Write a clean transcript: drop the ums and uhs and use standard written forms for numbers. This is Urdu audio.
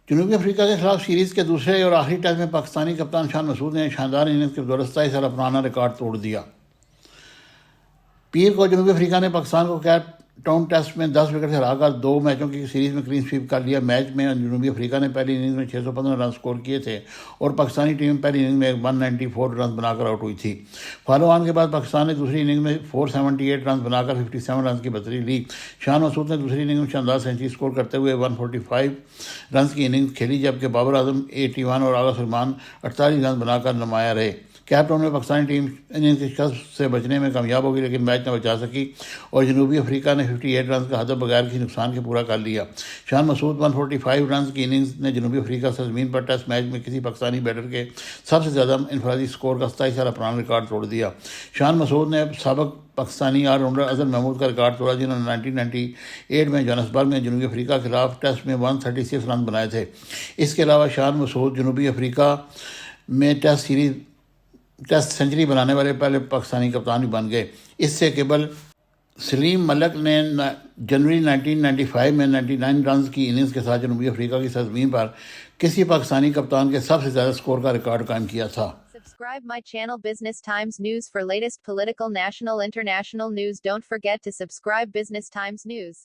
جنوبی افریقہ کے خلاف سیریز کے دوسرے اور آخری ٹیسٹ میں پاکستانی کپتان شان مسعود نے شاندار اننگز کے بدولت 27 سال پرانا ریکارڈ توڑ دیا۔ پیر کو جنوبی افریقہ نے پاکستان کو کیپ ٹاؤن ٹیسٹ میں 10 وکٹ سے ہرا کر 2 میچوں کی سیریز میں کلین سویپ کر لیا۔ میچ میں جنوبی افریقہ نے پہلی اننگز میں 615 رن سکور کیے تھے اور پاکستانی ٹیم پہلی اننگز میں 194 رنز بنا کر آؤٹ ہوئی تھی۔ فالو آن کے بعد پاکستان نے دوسری اننگز میں 478 رنز بنا کر 57 رنز کی بہتری لی۔ شان مسعود نے دوسری اننگز میں شاندار سینچری سکور کرتے ہوئے 145 رنز کی اننگز کھیلی، جبکہ بابر اعظم 81 اور آغا سلمان 48 رنز بنا کر نمایاں رہے۔ کیپ ٹاؤن میں پاکستانی ٹیم اننگز کی شکست سے بچنے میں کامیاب ہوگی، لیکن میچ نہ بچا سکی اور جنوبی افریقہ نے 58 رنز کا ہدف بغیر کسی نقصان کے پورا کر لیا۔ شان مسعود 145 رنز کی اننگز نے جنوبی افریقہ سرزمین پر ٹیسٹ میچ میں کسی پاکستانی بیٹر کے سب سے زیادہ انفرادی سکور کا 27 سالہ پرانا ریکارڈ توڑ دیا۔ شان مسعود نے سابق پاکستانی آل راؤنڈر اظہر محمود کا ریکارڈ توڑا، جنہوں نے 1998 میں جوہانسبرگ میں جنوبی افریقہ کے خلاف ٹیسٹ میں 136 رن بنائے تھے۔ اس کے علاوہ شان مسعود جنوبی افریقہ میں ٹیسٹ سنچری بنانے والے پہلے پاکستانی کپتان بھی بن گئے۔ اس سے قبل سلیم ملک نے جنوری 1995 میں 99 رنز کی اننگز کے ساتھ جنوبی افریقہ کی سرزمین پر کسی پاکستانی کپتان کے سب سے زیادہ سکور کا ریکارڈ قائم کیا تھا۔ Subscribe my channel Business Times News for latest political, national, international news. Don't forget to subscribe Business Times News.